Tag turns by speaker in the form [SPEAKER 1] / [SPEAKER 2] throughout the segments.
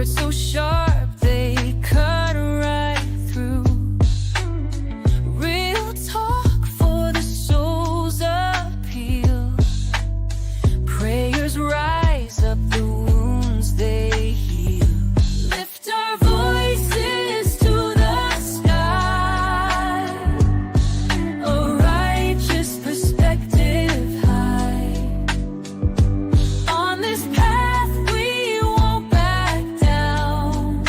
[SPEAKER 1] Words so sharp, they cut right through. Real talk for the soul's appeal. Prayers rise up the wounds they heal. Lift our voices to the sky. A righteous perspective high. On this path we won't back down.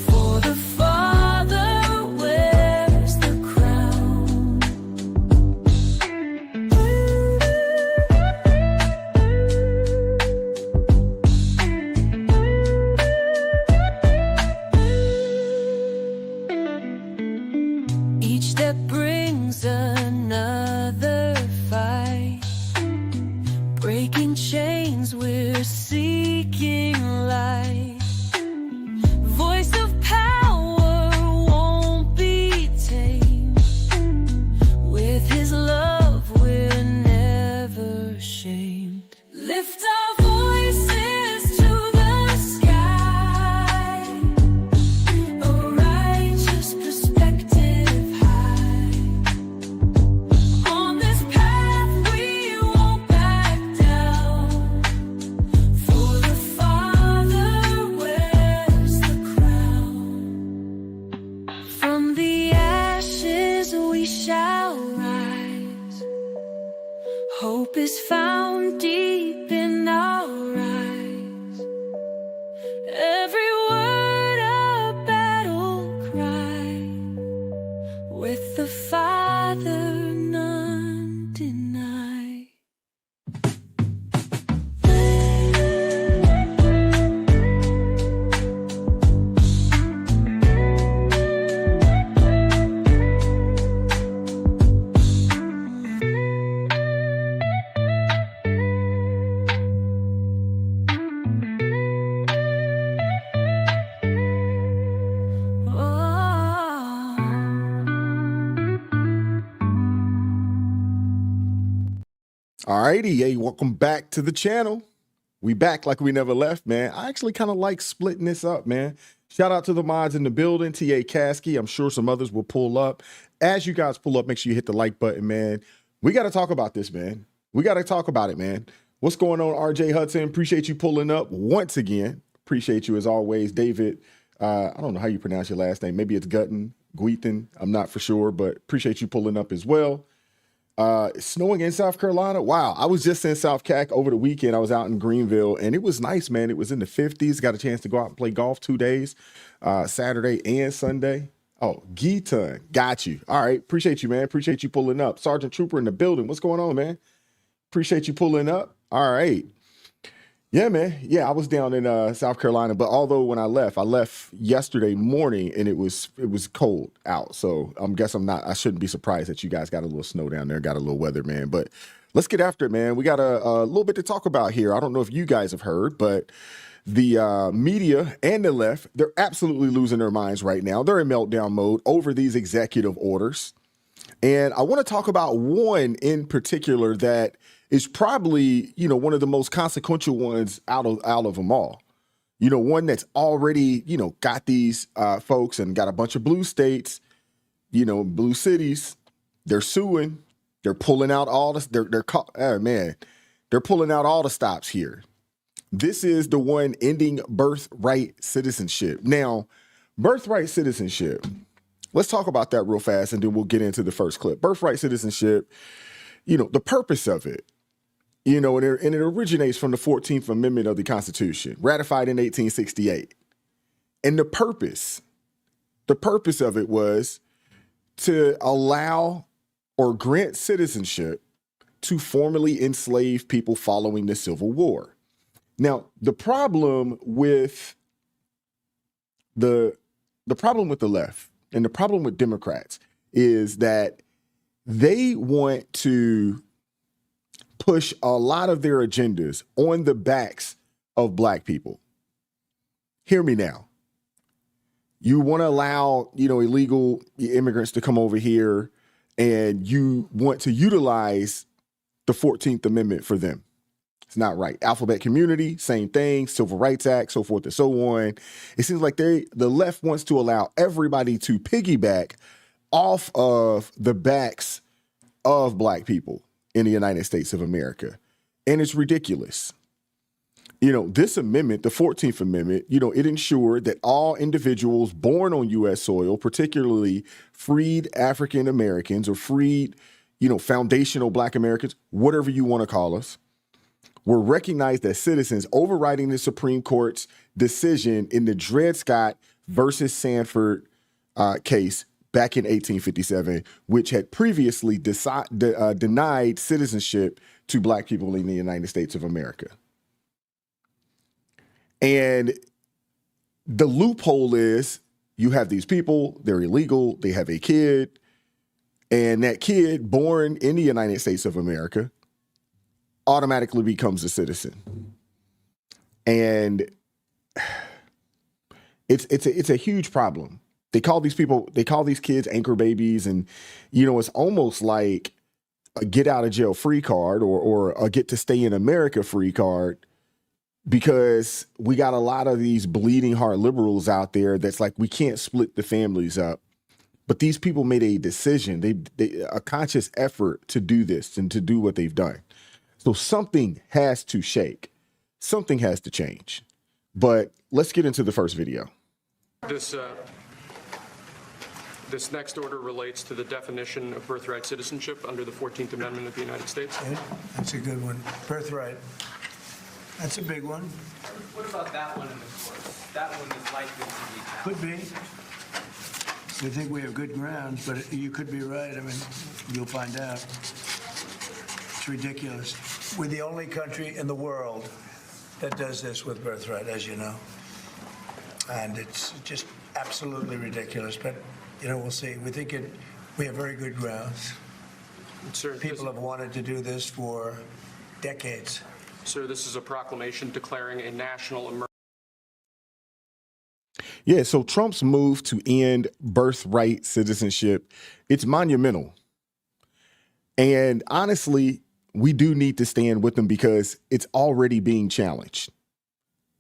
[SPEAKER 1] For the Father wears the crown. Each step brings another fight. Breaking chains, we're seeking light. Voice of power won't be tamed. With His love, we're never ashamed. Lift our voices to the sky. A righteous perspective high. On this path we won't back down. For the Father wears the crown. From the ashes we shall rise. Hope is found deep in our eyes. Every word a battle cry. With the Father none deny.
[SPEAKER 2] Alrighty, hey, welcome back to the channel. We back like we never left, man. I actually kind of like splitting this up, man. Shout out to the mods in the building, TA Kasky. I'm sure some others will pull up. As you guys pull up, make sure you hit the like button, man. We got to talk about this, man. We got to talk about it, man. What's going on, RJ Hudson? Appreciate you pulling up once again. Appreciate you as always, David. I don't know how you pronounce your last name. Maybe it's Guitton. I'm not for sure, but appreciate you pulling up as well. It's snowing in South Carolina. Wow. I was just in South Cac over the weekend. I was out in Greenville and it was nice, man. It was in the 50s. Got a chance to go out and play golf 2 days, Saturday and Sunday. Oh, Guitton. Got you. All right. Appreciate you, man. Appreciate you pulling up. Sergeant Trooper in the building. What's going on, man? Appreciate you pulling up. All right. Yeah, man. Yeah, I was down in South Carolina, but although when I left yesterday morning and it was cold out. So I shouldn't be surprised that you guys got a little snow down there, got a little weather, man. But let's get after it, man. We got a little bit to talk about here. I don't know if you guys have heard, but the media and the left, they're absolutely losing their minds right now. They're in meltdown mode over these executive orders. And I want to talk about one in particular that is probably, one of the most consequential ones out of them all. One that's already, got these folks and got a bunch of blue states, blue cities. They're suing. They're pulling out all this. They're pulling out all the stops here. This is the one ending birthright citizenship. Now, birthright citizenship. Let's talk about that real fast, and then we'll get into the first clip. Birthright citizenship. The purpose of it. And it originates from the 14th Amendment of the Constitution, ratified in 1868. And the purpose of it was to allow or grant citizenship to formerly enslave people following the Civil War. Now, the problem with the left and the problem with Democrats is that they want to push a lot of their agendas on the backs of black people. Hear me now. You want to allow, illegal immigrants to come over here and you want to utilize the 14th Amendment for them. It's not right. Alphabet community, same thing. Civil Rights Act, so forth and so on. It seems like the left wants to allow everybody to piggyback off of the backs of Black people in the United States of America. And it's ridiculous. You know, this amendment, the 14th Amendment, you know, it ensured that all individuals born on U.S. soil, particularly freed African Americans or freed, you know, foundational Black Americans, whatever you want to call us, were recognized as citizens, overriding the Supreme Court's decision in the Dred Scott versus Sanford case back in 1857, which had previously denied citizenship to Black people in the United States of America. And the loophole is you have these people, they're illegal, they have a kid, and that kid born in the United States of America automatically becomes a citizen. And it's a huge problem. They call these kids anchor babies, and you know, it's almost like a get out of jail free card or a get to stay in America free card, because we got a lot of these bleeding heart liberals out there that's like, we can't split the families up. But these people made a decision, a conscious effort to do this and to do what they've done. So something has to shake. Something has to change. But let's get into the first video.
[SPEAKER 3] This next order relates to the definition of birthright citizenship under the 14th Amendment of the United States.
[SPEAKER 4] Yeah, that's a good one. Birthright. That's a big one.
[SPEAKER 5] What about that one in the courts? That one is likely to be challenged.
[SPEAKER 4] Could be. We think we have good grounds, but you could be right. I mean, you'll find out. It's ridiculous. We're the only country in the world that does this with birthright, as you know. And it's just absolutely ridiculous. But, you know, we'll see. We have very good grounds.
[SPEAKER 3] Sir,
[SPEAKER 4] People have wanted to do this for decades.
[SPEAKER 3] Sir, this is a proclamation declaring a national emergency.
[SPEAKER 2] Yeah, so Trump's move to end birthright citizenship, it's monumental. And honestly, we do need to stand with them because it's already being challenged.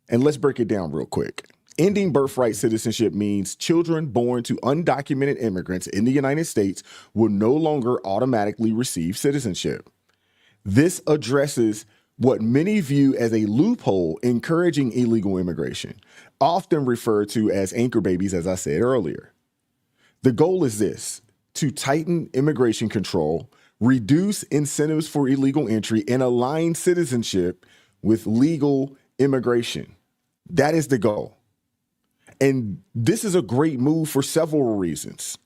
[SPEAKER 2] And let's break it down real quick. Ending birthright citizenship means children born to undocumented immigrants in the United States will no longer automatically receive citizenship. This addresses what many view as a loophole encouraging illegal immigration, often referred to as anchor babies, as I said earlier. The goal is this: to tighten immigration control, reduce incentives for illegal entry, and align citizenship with legal immigration. That is the goal. And this is a great move for several reasons.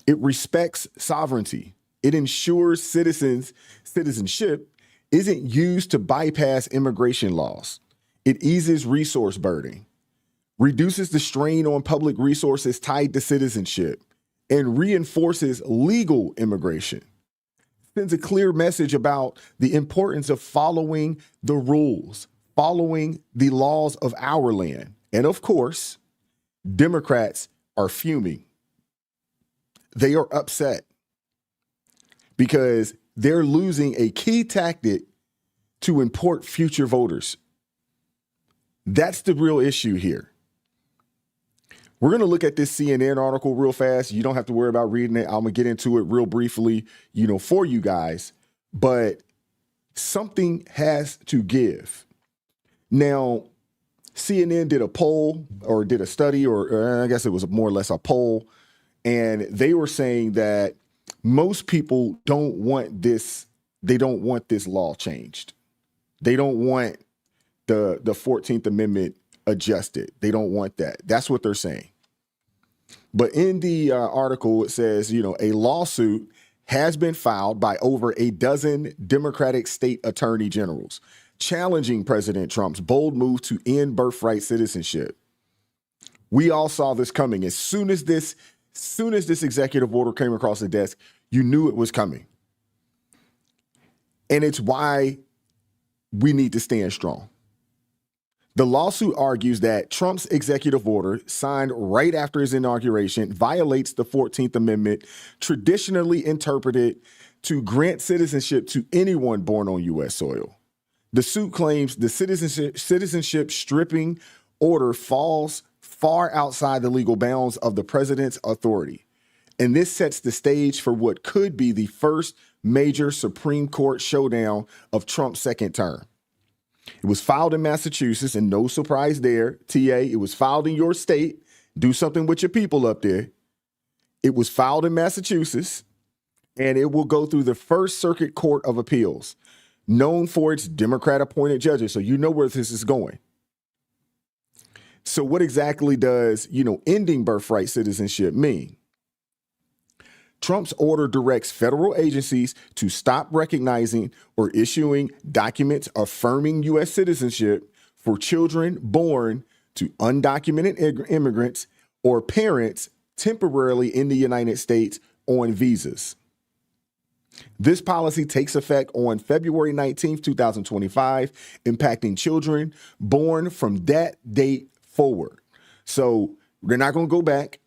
[SPEAKER 2] It respects sovereignty. It ensures citizenship isn't used to bypass immigration laws. It eases resource burden, reduces the strain on public resources tied to citizenship, and reinforces legal immigration. Sends a clear message about the importance of following the rules, following the laws of our land. And of course, Democrats are fuming. They are upset because they're losing a key tactic to import future voters. That's the real issue here. We're going to look at this CNN article real fast. You don't have to worry about reading it. I'm going to get into it real briefly, you know, for you guys. But something has to give. Now, CNN did a poll or did a study, or I guess it was more or less a poll, and they were saying that most people don't want this. They don't want this law changed. They don't want the 14th Amendment adjusted. They don't want that. That's what they're saying. But in the article, it says, you know, a lawsuit has been filed by over a dozen Democratic state attorney generals challenging President Trump's bold move to end birthright citizenship. We all saw this coming. As soon as this executive order came across the desk, you knew it was coming. And it's why we need to stand strong. The lawsuit argues that Trump's executive order, signed right after his inauguration, violates the 14th Amendment, traditionally interpreted to grant citizenship to anyone born on U.S. soil. The suit claims the citizenship stripping order falls far outside the legal bounds of the president's authority. And this sets the stage for what could be the first major Supreme Court showdown of Trump's second term. It was filed in Massachusetts, and no surprise there, TA. It was filed in your state. Do something with your people up there. It was filed in Massachusetts, and it will go through the First Circuit Court of Appeals, known for its Democrat-appointed judges. So you know where this is going. So what exactly does, ending birthright citizenship mean? Trump's order directs federal agencies to stop recognizing or issuing documents affirming U.S. citizenship for children born to undocumented immigrants or parents temporarily in the United States on visas. This policy takes effect on February 19th, 2025, impacting children born from that date forward. So they're not going to go back.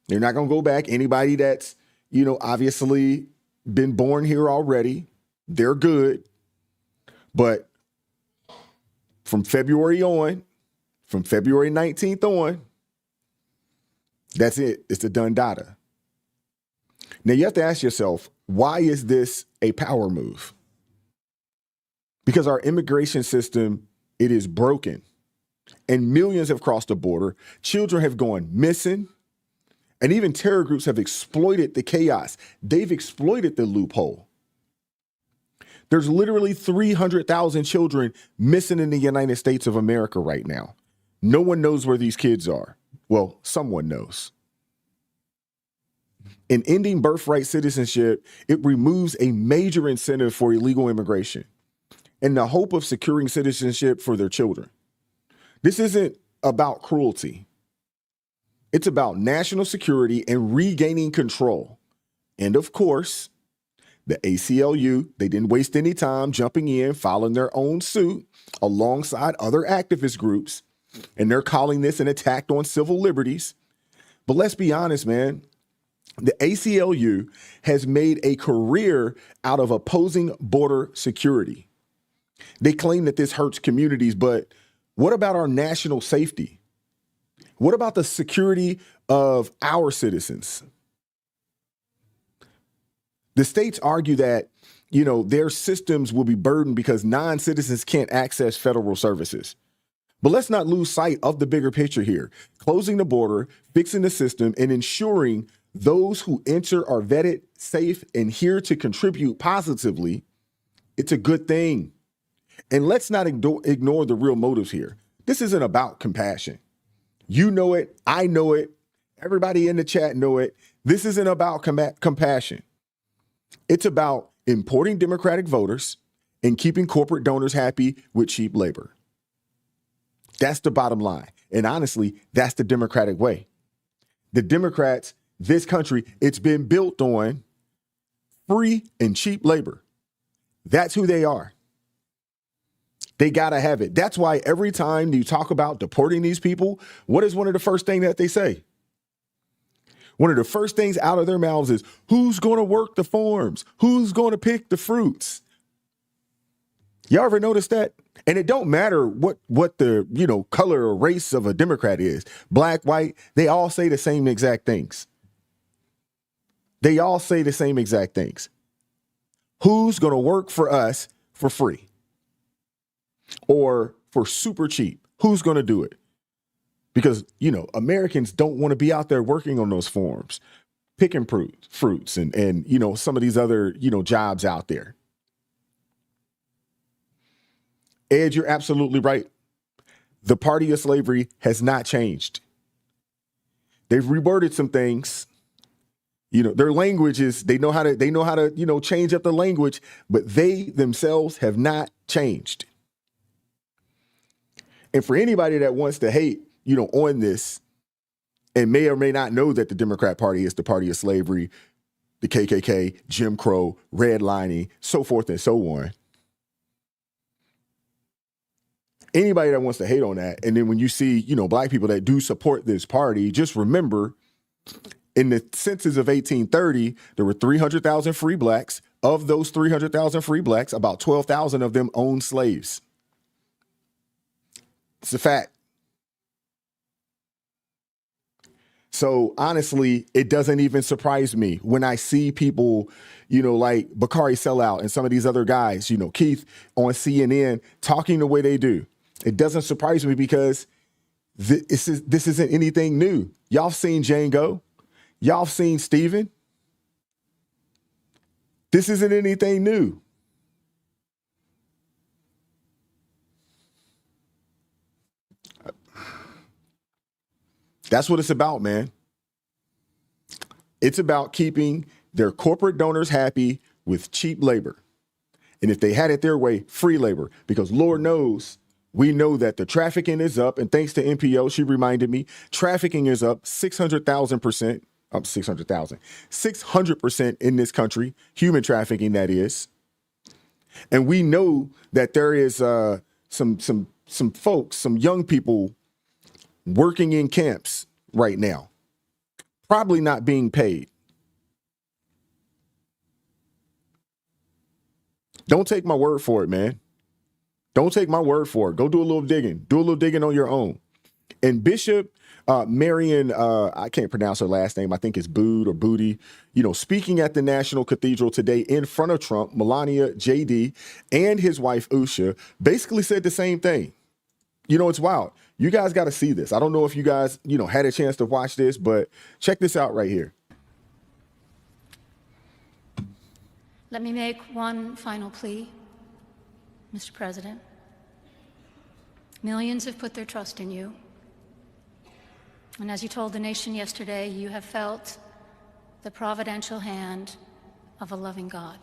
[SPEAKER 2] They're not going to go back. Anybody that's obviously been born here already, they're good. But from February 19th on, that's it. It's a done data. Now you have to ask yourself, why is this a power move? Because our immigration system, it is broken. And millions have crossed the border. Children have gone missing. And even terror groups have exploited the chaos. They've exploited the loophole. There's literally 300,000 children missing in the United States of America right now. No one knows where these kids are. Well, someone knows. In ending birthright citizenship, it removes a major incentive for illegal immigration in the hope of securing citizenship for their children. This isn't about cruelty. It's about national security and regaining control. And of course, the ACLU, they didn't waste any time jumping in, filing their own suit alongside other activist groups. And they're calling this an attack on civil liberties. But let's be honest, man. The ACLU has made a career out of opposing border security. They claim that this hurts communities, but what about our national safety? What about the security of our citizens? The states argue that, their systems will be burdened because non-citizens can't access federal services. But let's not lose sight of the bigger picture here. Closing the border, fixing the system, and ensuring those who enter are vetted, safe, and here to contribute positively, it's a good thing. And let's not ignore the real motives here. This isn't about compassion. You know it. I know it. Everybody in the chat know it. This isn't about compassion. It's about importing Democratic voters and keeping corporate donors happy with cheap labor. That's the bottom line. And honestly, that's the Democratic way. The Democrats, this country, it's been built on free and cheap labor. That's who they are. They got to have it. That's why every time you talk about deporting these people, what is one of the first things that they say? One of the first things out of their mouths is, who's going to work the farms? Who's going to pick the fruits? Y'all ever notice that? And it don't matter what the, color or race of a Democrat is. Black, white, they all say the same exact things. They all say the same exact things. Who's going to work for us for free? Or for super cheap? Who's going to do it? Because, Americans don't want to be out there working on those farms, picking fruits and some of these other, jobs out there. Ed, you're absolutely right. The party of slavery has not changed. They've reworded some things. Their languages, they know how to, change up the language, but they themselves have not changed. And for anybody that wants to hate, on this and may or may not know that the Democrat Party is the party of slavery, the KKK, Jim Crow, redlining, so forth and so on. Anybody that wants to hate on that, and then when you see, black people that do support this party, just remember, in the census of 1830, there were 300,000 free blacks. Of those 300,000 free blacks, about 12,000 of them owned slaves. It's a fact. So honestly, it doesn't even surprise me when I see people, like Bakari Sellout and some of these other guys, Keith on CNN talking the way they do. It doesn't surprise me because this isn't anything new. Y'all seen Django. Y'all seen Steven. This isn't anything new. That's what it's about, man. It's about keeping their corporate donors happy with cheap labor. And if they had it their way, free labor, because Lord knows, we know that the trafficking is up. And thanks to NPO, she reminded me, trafficking is up 600,000%, up 600% in this country, human trafficking, that is. And we know that there is some folks, some young people working in camps right now, probably not being paid. Don't take my word for it, man. Don't take my word for it. Go do a little digging. Do a little digging on your own. And Bishop Marion, I can't pronounce her last name. I think it's Bood or Booty, speaking at the National Cathedral today in front of Trump, Melania, JD, and his wife, Usha, basically said the same thing. It's wild. You guys got to see this. I don't know if you guys, had a chance to watch this, but check this out right here.
[SPEAKER 6] Let me make one final plea, Mr. President. Millions have put their trust in you. And as you told the nation yesterday, you have felt the providential hand of a loving God.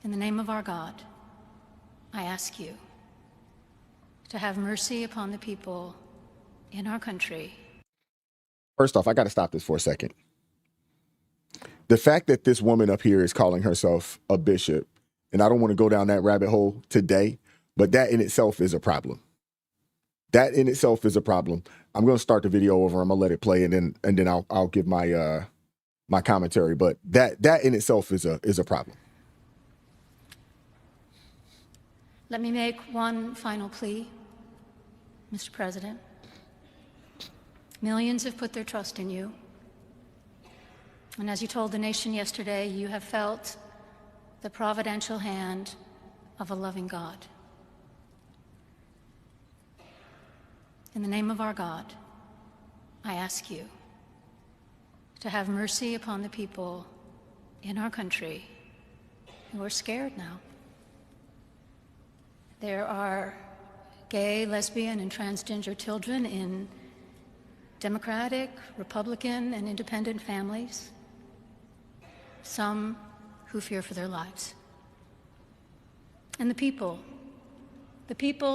[SPEAKER 6] In the name of our God, I ask you to have mercy upon the people in our country.
[SPEAKER 2] First off, I got to stop this for a second. The fact that this woman up here is calling herself a bishop, and I don't want to go down that rabbit hole today, but that in itself is a problem. That in itself is a problem. I'm going to start the video over. I'm going to let it play, and then I'll give my my commentary. But that in itself is a problem.
[SPEAKER 6] Let me make one final plea, Mr. President. Millions have put their trust in you. And as you told the nation yesterday, you have felt the providential hand of a loving God. In the name of our God, I ask you to have mercy upon the people in our country who are scared now. There are gay, lesbian, and transgender children in Democratic, Republican, and independent families, some who fear for their lives. And the people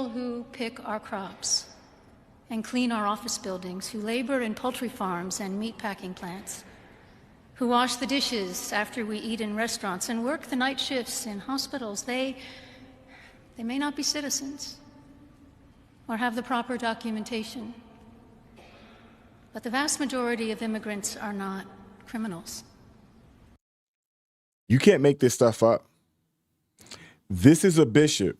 [SPEAKER 6] who pick our crops and clean our office buildings, who labor in poultry farms and meat packing plants, who wash the dishes after we eat in restaurants and work the night shifts in hospitals, they may not be citizens or have the proper documentation, but the vast majority of immigrants are not criminals.
[SPEAKER 2] You can't make this stuff up. This is a bishop.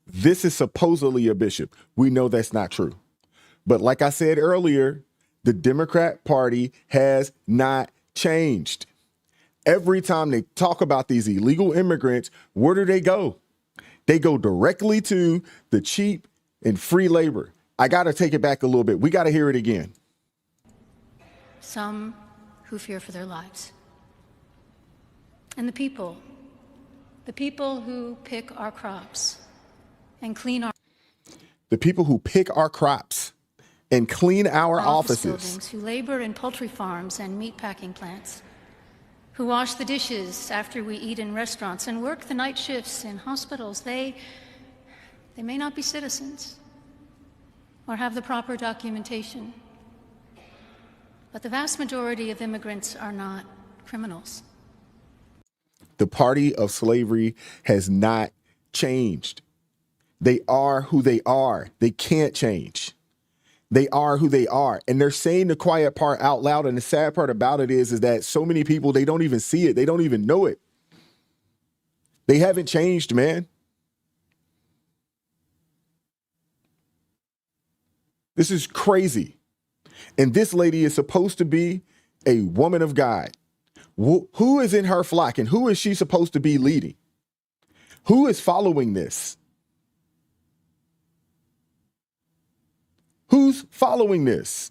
[SPEAKER 2] This is supposedly a bishop. We know that's not true. But like I said earlier, the Democrat Party has not changed. Every time they talk about these illegal immigrants, where do they go? They go directly to the cheap and free labor. I got to take it back a little bit. We got to hear it again.
[SPEAKER 6] Some who fear for their lives. And the people who pick our crops and clean our office buildings, who labor in poultry farms and meat packing plants, who wash the dishes after we eat in restaurants and work the night shifts in hospitals, they may not be citizens or have the proper documentation, but the vast majority of immigrants are not criminals.
[SPEAKER 2] The party of slavery has not changed. They are who they are. They can't change. They are who they are. And they're saying the quiet part out loud. And the sad part about it is that so many people, they don't even see it. They don't even know it. They haven't changed, man. This is crazy. And this lady is supposed to be a woman of God. Who is in her flock and who is she supposed to be leading? Who is following this? Who's following this?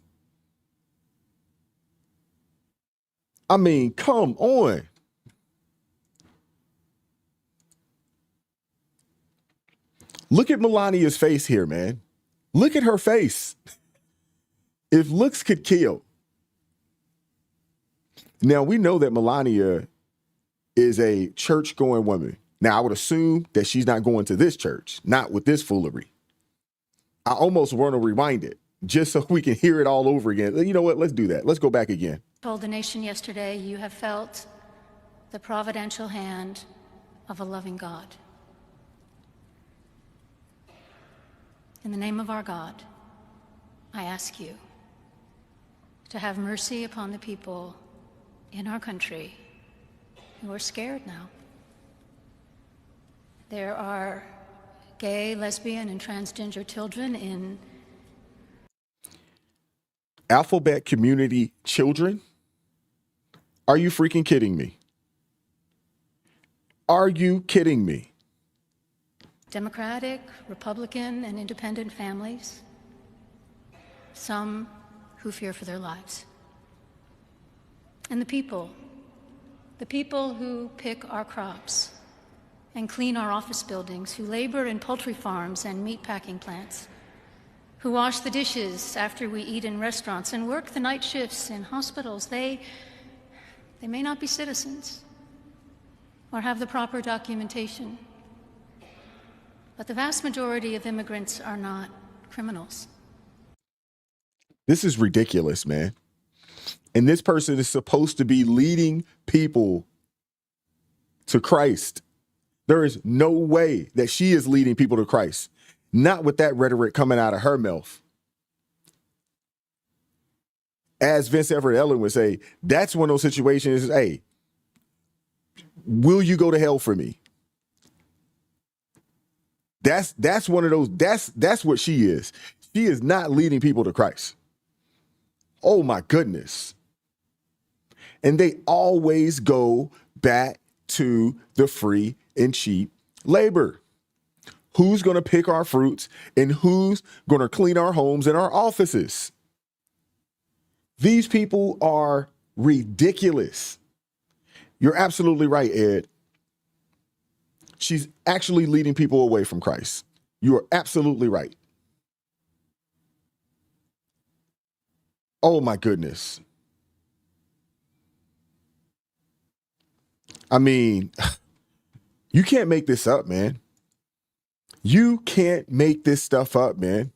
[SPEAKER 2] I mean, come on. Look at Melania's face here, man. Look at her face. If looks could kill. Now, we know that Melania is a church-going woman. Now, I would assume that she's not going to this church, not with this foolery. I almost want to rewind it just so we can hear it all over again. You know what? Let's do that. Let's go back again.
[SPEAKER 6] Told the nation yesterday, you have felt the providential hand of a loving God. In the name of our God, I ask you to have mercy upon the people in our country who are scared now. There are gay, lesbian, and transgender children in
[SPEAKER 2] Alphabet community children? Are you freaking kidding me? Are you kidding me?
[SPEAKER 6] Democratic, Republican, and independent families, some who fear for their lives. And the people who pick our crops and clean our office buildings, who labor in poultry farms and meatpacking plants, who wash the dishes after we eat in restaurants and work the night shifts in hospitals, they may not be citizens or have the proper documentation, but the vast majority of immigrants are not criminals.
[SPEAKER 2] This is ridiculous, man. And this person is supposed to be leading people to Christ. There is no way that she is leading people to Christ. Not with that rhetoric coming out of her mouth. As Vince Everett Ellen would say, that's one of those situations, hey, will you go to hell for me? That's one of those, that's what she is. She is not leading people to Christ. Oh my goodness. And they always go back to the free and cheap labor. Who's going to pick our fruits and who's going to clean our homes and our offices? These people are ridiculous. You're absolutely right, Ed. She's actually leading people away from Christ. You are absolutely right. Oh, my goodness. I mean, you can't make this up, man. You can't make this stuff up, man.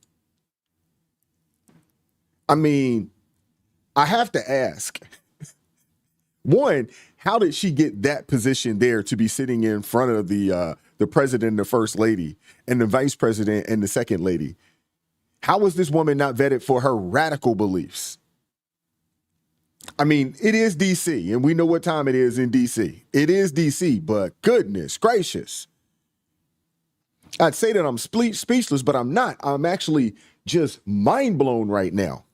[SPEAKER 2] I mean, I have to ask. One, how did she get that position there to be sitting in front of the president and the first lady and the vice president and the second lady? How was this woman not vetted for her radical beliefs? I mean, it is D.C., and we know what time it is in D.C. It is D.C., but goodness gracious. I'd say that I'm speechless, but I'm not. I'm actually just mind blown right now.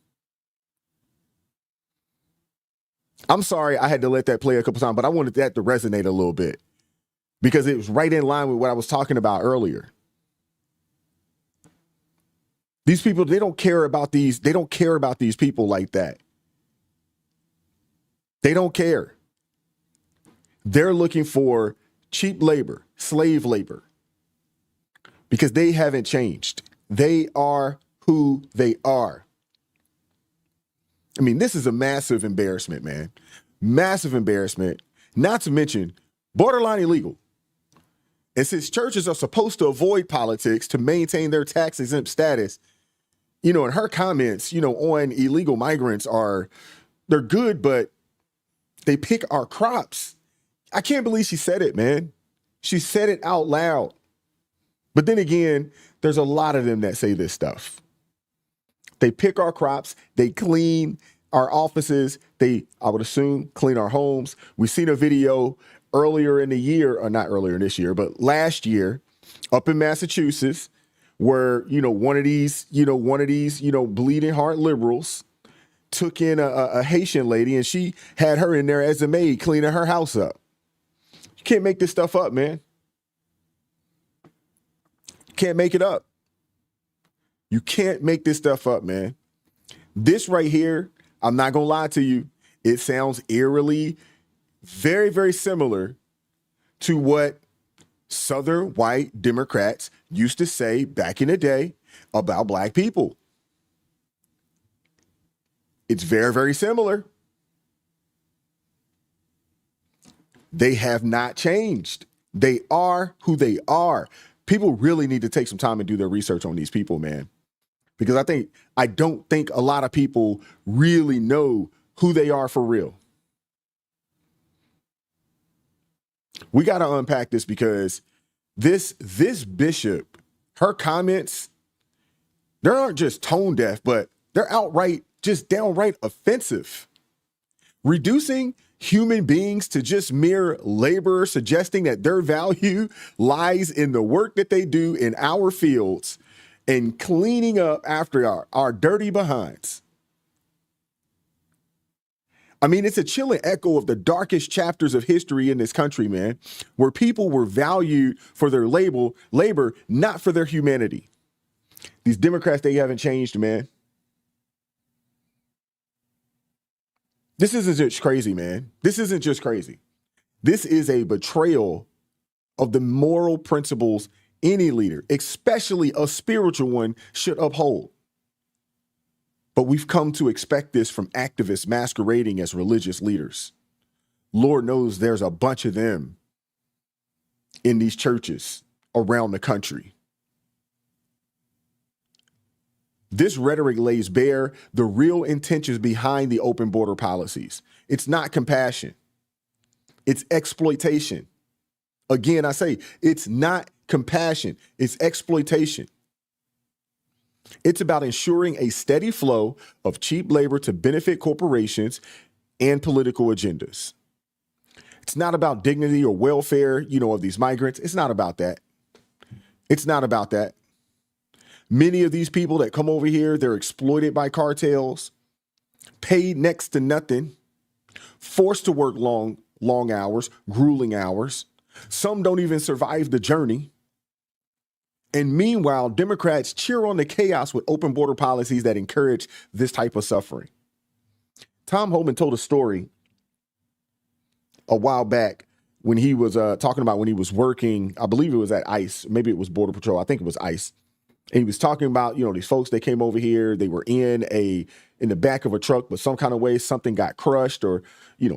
[SPEAKER 2] I'm sorry I had to let that play a couple times, but I wanted that to resonate a little bit because it was right in line with what I was talking about earlier. These people, they don't care about these people like that. They don't care. They're looking for cheap labor, slave labor, because they haven't changed. They are who they are. I mean, this is a massive embarrassment, man. Massive embarrassment, not to mention borderline illegal. And since churches are supposed to avoid politics to maintain their tax exempt status, you know, and her comments, you know, on illegal migrants they're good, but they pick our crops. I can't believe she said it, man. She said it out loud. But then again, there's a lot of them that say this stuff. They pick our crops. They clean our offices. I would assume, clean our homes. We seen a video earlier in the year, or not earlier in this year, but last year up in Massachusetts, where, one of these bleeding heart liberals took in a Haitian lady, and she had her in there as a maid cleaning her house up. You can't make this stuff up, man. Can't make it up. You can't make this stuff up, man. This right here, I'm not going to lie to you, it sounds eerily very, very similar to what Southern white Democrats used to say back in the day about black people. It's very, very similar. They have not changed. They are who they are. People really need to take some time and do their research on these people, man. Because I don't think a lot of people really know who they are for real. We got to unpack this, because this bishop, her comments, they aren't just tone deaf, but they're outright, just downright offensive. Reducing human beings to just mere labor, suggesting that their value lies in the work that they do in our fields and cleaning up after our dirty behinds. I mean, it's a chilling echo of the darkest chapters of history in this country, man, where people were valued for their labor, not for their humanity. These Democrats, they haven't changed, man. This isn't just crazy, man. This isn't just crazy. This is a betrayal of the moral principles any leader, especially a spiritual one, should uphold. But we've come to expect this from activists masquerading as religious leaders. Lord knows there's a bunch of them in these churches around the country. This rhetoric lays bare the real intentions behind the open border policies. It's not compassion. It's exploitation. Again, I say it's not compassion. It's exploitation. It's about ensuring a steady flow of cheap labor to benefit corporations and political agendas. It's not about dignity or welfare, of these migrants. It's not about that. It's not about that. Many of these people that come over here, they're exploited by cartels, paid next to nothing, forced to work long hours, grueling hours. Some don't even survive the journey. And meanwhile, Democrats cheer on the chaos with open border policies that encourage this type of suffering. Tom Homan told a story a while back when he was talking about when he was working, I believe it was at ICE, maybe it was Border Patrol, I think it was ICE. And he was talking about, these folks that came over here, they were in the back of a truck, but some kind of way something got crushed or,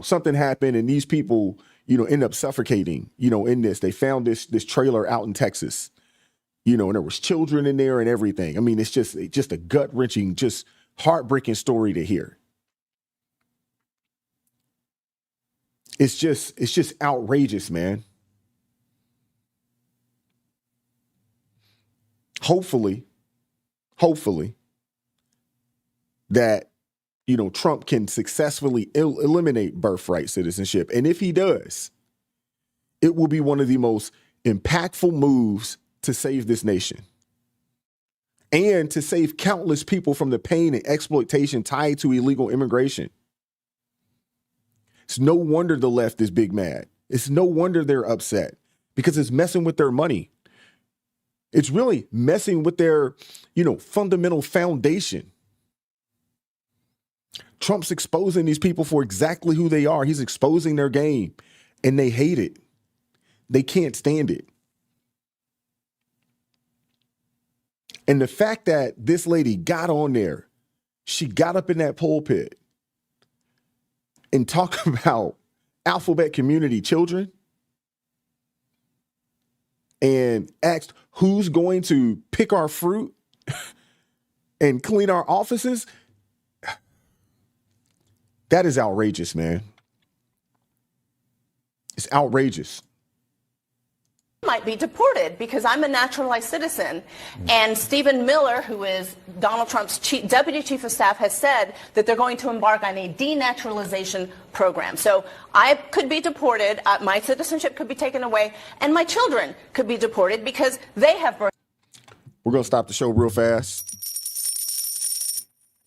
[SPEAKER 2] something happened. And these people, end up suffocating, in this. They found this trailer out in Texas. And there was children in there and everything. I mean, it's just a gut-wrenching, just heartbreaking story to hear. It's just outrageous, man. Hopefully that, Trump can successfully eliminate birthright citizenship. And if he does, it will be one of the most impactful moves to save this nation and to save countless people from the pain and exploitation tied to illegal immigration. It's no wonder the left is big mad. It's no wonder they're upset, because it's messing with their money. It's really messing with their, fundamental foundation. Trump's exposing these people for exactly who they are. He's exposing their game, and they hate it. They can't stand it. And the fact that this lady got on there, she got up in that pulpit and talked about alphabet community children and asked who's going to pick our fruit and clean our offices. That is outrageous, man. It's outrageous.
[SPEAKER 7] might be deported because I'm a naturalized citizen. And Stephen Miller, who is Donald Trump's deputy chief of staff, has said that they're going to embark on a denaturalization program. So I could be deported, my citizenship could be taken away, and my children could be deported because they have birth.
[SPEAKER 2] We're going to stop the show real fast.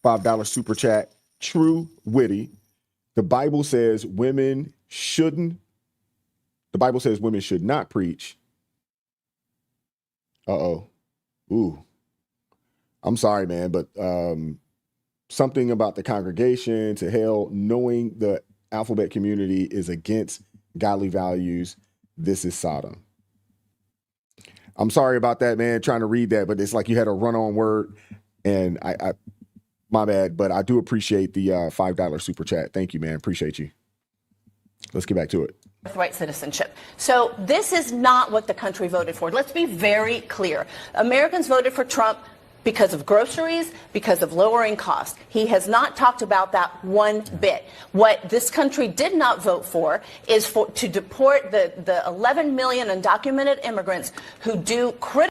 [SPEAKER 2] $5 super chat. True Witty. The Bible says women should not preach. Ooh. I'm sorry, man, but something about the congregation to hell, knowing the alphabet community is against godly values. This is Sodom. I'm sorry about that, man, trying to read that, but it's like you had a run-on word, and I my bad, but I do appreciate the $5 super chat. Thank you, man. Appreciate you. Let's get back to it.
[SPEAKER 7] Birthright citizenship. So this is not what the country voted for. Let's be very clear. Americans voted for Trump because of groceries, because of lowering costs. He has not talked about that one bit. What this country did not vote for is to deport the 11 million undocumented immigrants who do critical.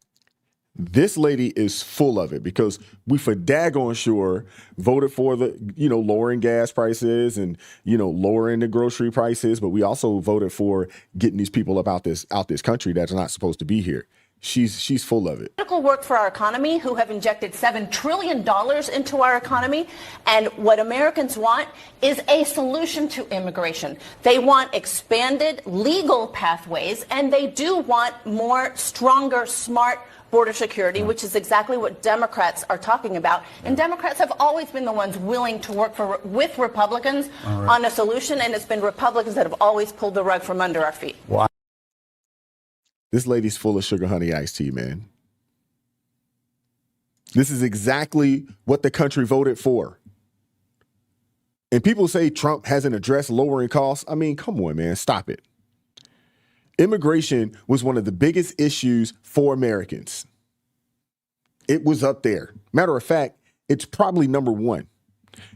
[SPEAKER 2] This lady is full of it because we for daggone sure voted for the, lowering gas prices and, lowering the grocery prices. But we also voted for getting these people out this country that's not supposed to be here. She's full of it.
[SPEAKER 7] Critical work for our economy, who have injected $7 trillion into our economy. And what Americans want is a solution to immigration. They want expanded legal pathways, and they do want more stronger, smart border security, which is exactly what Democrats are talking about. And Democrats have always been the ones willing to work with Republicans on a solution, and it's been Republicans that have always pulled the rug from under our feet.
[SPEAKER 2] Wow. This lady's full of sugar honey iced tea, man. This is exactly what the country voted for. And people say Trump hasn't addressed lowering costs. I mean, come on, man, stop it. Immigration was one of the biggest issues for Americans. It was up there. Matter of fact, it's probably number one.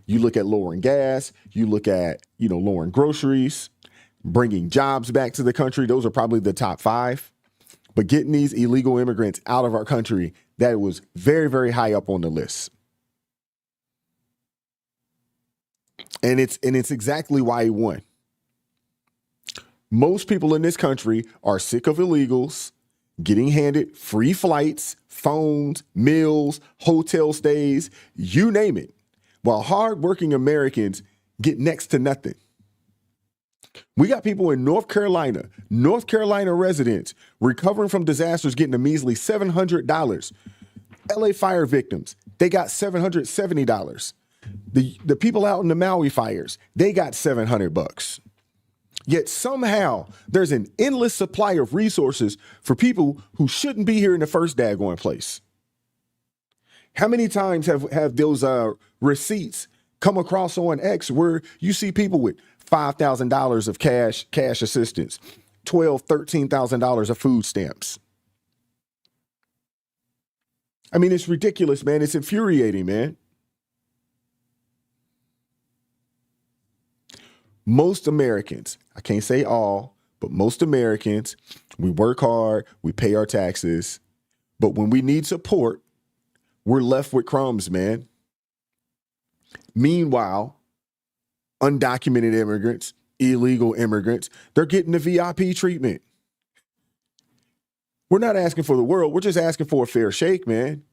[SPEAKER 2] You look at lowering gas, you look at, lowering groceries, bringing jobs back to the country. Those are probably the top five. But getting these illegal immigrants out of our country, that was very, very high up on the list. And it's exactly why he won. Most people in this country are sick of illegals getting handed free flights, phones, meals, hotel stays, you name it, while hardworking Americans get next to nothing. We got people in North Carolina residents recovering from disasters getting a measly $700. LA fire victims, they got $770. The people out in the Maui fires, they got $700. Yet somehow there's an endless supply of resources for people who shouldn't be here in the first daggone place. How many times have those receipts come across on X where you see people with $5,000 of cash assistance, $12,000, $13,000 of food stamps? I mean, it's ridiculous, man. It's infuriating, man. Most Americans, I can't say all, but most Americans, we work hard, we pay our taxes, but when we need support, we're left with crumbs, man. Meanwhile, undocumented immigrants, illegal immigrants, they're getting the VIP treatment. We're not asking for the world. We're just asking for a fair shake, man.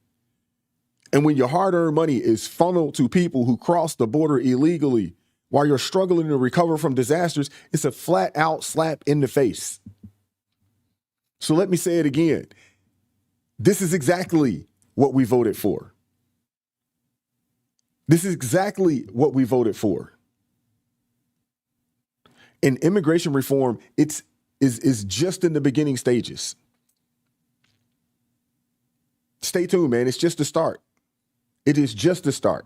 [SPEAKER 2] And when your hard-earned money is funneled to people who cross the border illegally, while you're struggling to recover from disasters, it's a flat-out slap in the face. So let me say it again. This is exactly what we voted for. This is exactly what we voted for. And immigration reform, is just in the beginning stages. Stay tuned, man. It's just the start. It is just the start.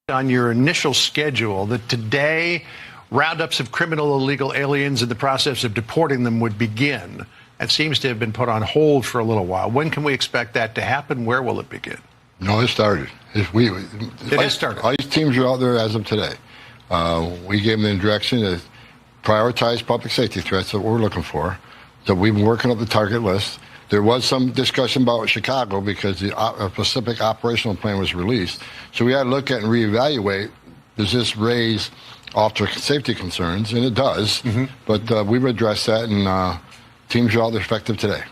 [SPEAKER 8] On your initial schedule that today roundups of criminal illegal aliens in the process of deporting them would begin. It seems to have been put on hold for a little while. When can we expect that to happen? Where will it begin?
[SPEAKER 9] No, it started.
[SPEAKER 8] It has started.
[SPEAKER 9] ICE teams are out there as of today. We gave them the direction to prioritized public safety threats that we're looking for. So we've been working up the target list. There was some discussion about Chicago because the specific operational plan was released. So we had to look at and reevaluate, does this raise officer safety concerns? And it does, but we've addressed that, and teams are out there effective today.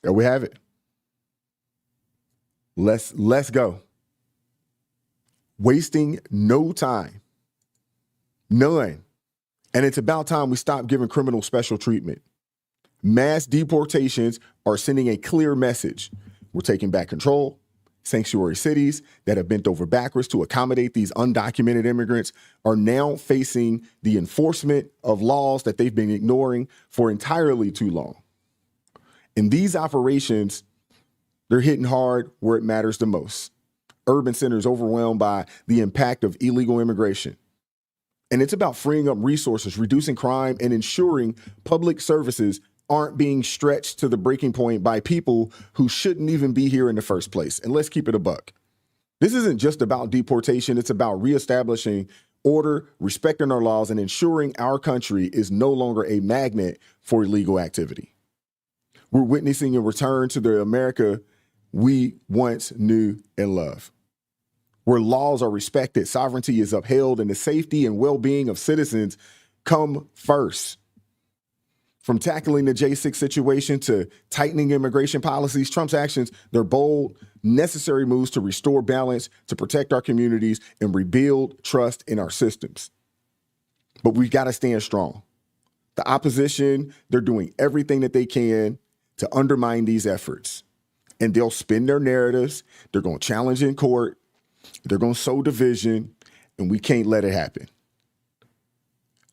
[SPEAKER 2] There we have it. Let's go. Wasting no time. None. And it's about time we stop giving criminals special treatment. Mass deportations are sending a clear message. We're taking back control. Sanctuary cities that have bent over backwards to accommodate these undocumented immigrants are now facing the enforcement of laws that they've been ignoring for entirely too long. And these operations, they're hitting hard where it matters the most. Urban centers overwhelmed by the impact of illegal immigration. And it's about freeing up resources, reducing crime, and ensuring public services aren't being stretched to the breaking point by people who shouldn't even be here in the first place. And let's keep it a buck. This isn't just about deportation. It's about reestablishing order, respecting our laws, and ensuring our country is no longer a magnet for illegal activity. We're witnessing a return to the America we once knew and loved, where laws are respected, sovereignty is upheld, and the safety and well-being of citizens come first. From tackling the J6 situation to tightening immigration policies, Trump's actions, they're bold, necessary moves to restore balance, to protect our communities, and rebuild trust in our systems. But we've got to stand strong. The opposition, they're doing everything that they can to undermine these efforts. And they'll spin their narratives. They're going to challenge in court. They're going to sow division, and we can't let it happen.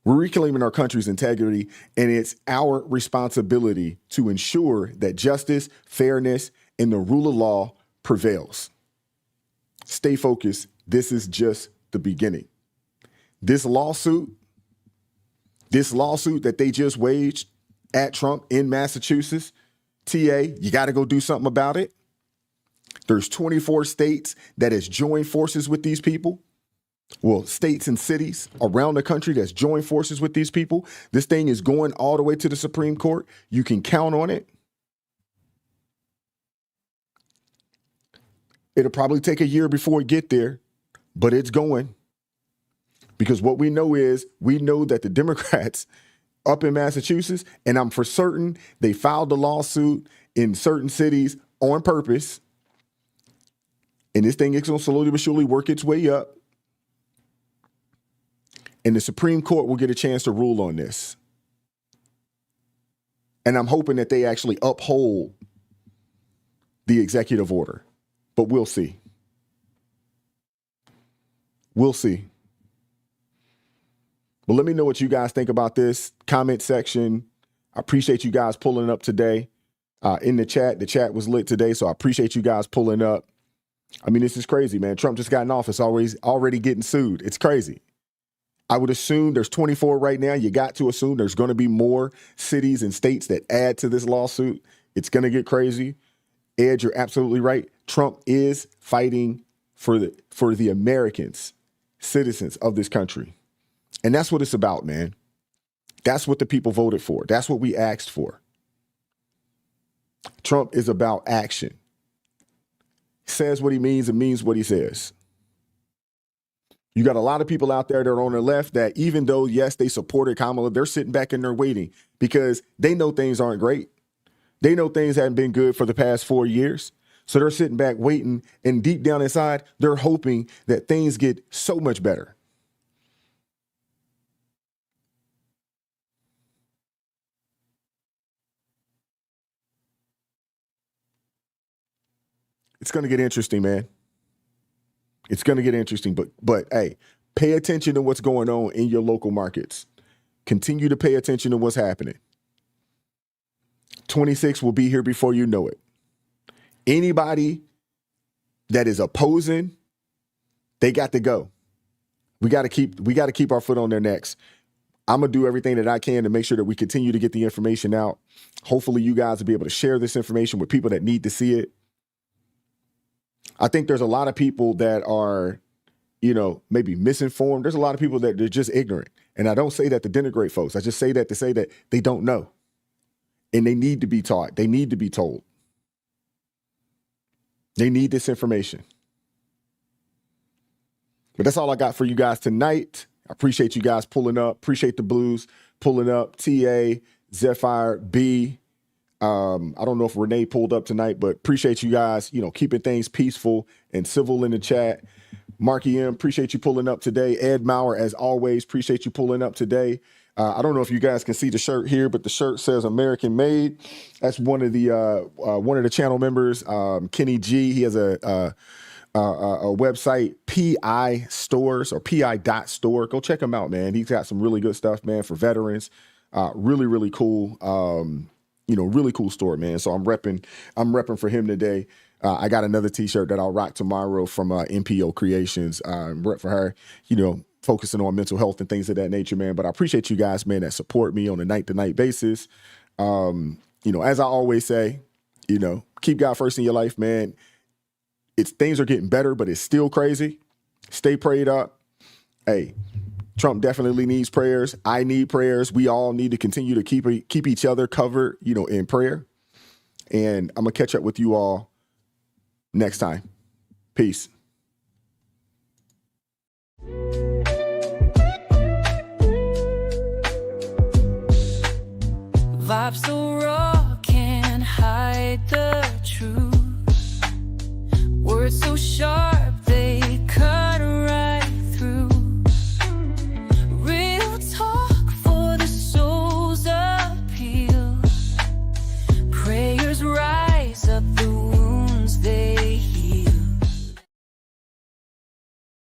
[SPEAKER 2] We're reclaiming our country's integrity, and it's our responsibility to ensure that justice, fairness, and the rule of law prevails. Stay focused. This is just the beginning. This lawsuit that they just waged at Trump in Massachusetts, TA, you got to go do something about it. There's 24 states that has joined forces with these people. Well, states and cities around the country that's joined forces with these people. This thing is going all the way to the Supreme Court. You can count on it. It'll probably take a year before it get there, but it's going. Because what we know that the Democrats up in Massachusetts, and I'm for certain they filed the lawsuit in certain cities on purpose. And this thing is going to slowly but surely work its way up. And the Supreme Court will get a chance to rule on this. And I'm hoping that they actually uphold the executive order. But we'll see. We'll see. But let me know what you guys think about this. Comment section. I appreciate you guys pulling up today in the chat. The chat was lit today, so I appreciate you guys pulling up. I mean, this is crazy, man. Trump just got in office, already getting sued. It's crazy. I would assume there's 24 right now. You got to assume there's going to be more cities and states that add to this lawsuit. It's going to get crazy. Ed, you're absolutely right. Trump is fighting for the Americans, citizens of this country. And that's what it's about, man. That's what the people voted for. That's what we asked for. Trump is about action. He says what he means and means what he says. You got a lot of people out there that are on the left that even though, yes, they supported Kamala, they're sitting back and they're waiting because they know things aren't great. They know things haven't been good for the past 4 years. So they're sitting back waiting, and deep down inside, they're hoping that things get so much better. It's going to get interesting, man. It's going to get interesting, but hey, pay attention to what's going on in your local markets. Continue to pay attention to what's happening. 26 will be here before you know it. Anybody that is opposing, they got to go. We got to keep our foot on their necks. I'm going to do everything that I can to make sure that we continue to get the information out. Hopefully you guys will be able to share this information with people that need to see it. I think there's a lot of people that are maybe misinformed. There's a lot of people that they're just ignorant. And I don't say that to denigrate folks. I just say that to say that they don't know. And they need to be taught. They need to be told. They need this information. But that's all I got for you guys tonight. I appreciate you guys pulling up. Appreciate the Blues pulling up. TA, Zephyr, B. I don't know if Renee pulled up tonight, but appreciate you guys, keeping things peaceful and civil in the chat. Marky M, appreciate you pulling up today. Ed Maurer, as always, appreciate you pulling up today. I don't know if you guys can see the shirt here, but the shirt says American Made. That's one of the channel members, Kenny G. He has a website, PI Stores or PI.store. Go check him out, man. He's got some really good stuff, man, for veterans. Really, really cool. Really cool store, man. So I'm repping for him today. I got another t-shirt that I'll rock tomorrow from MPO Creations. Rep for her, focusing on mental health and things of that nature, man. But I appreciate you guys, man, that support me on a night-to-night basis. As I always say, keep God first in your life, man. Things are getting better, but it's still crazy. Stay prayed up. Hey, Trump definitely needs prayers. I need prayers. We all need to continue to keep each other covered, in prayer. And I'm going to catch up with you all next time. Peace.
[SPEAKER 1] Vibes so raw, can't hide the truth. Words so sharp.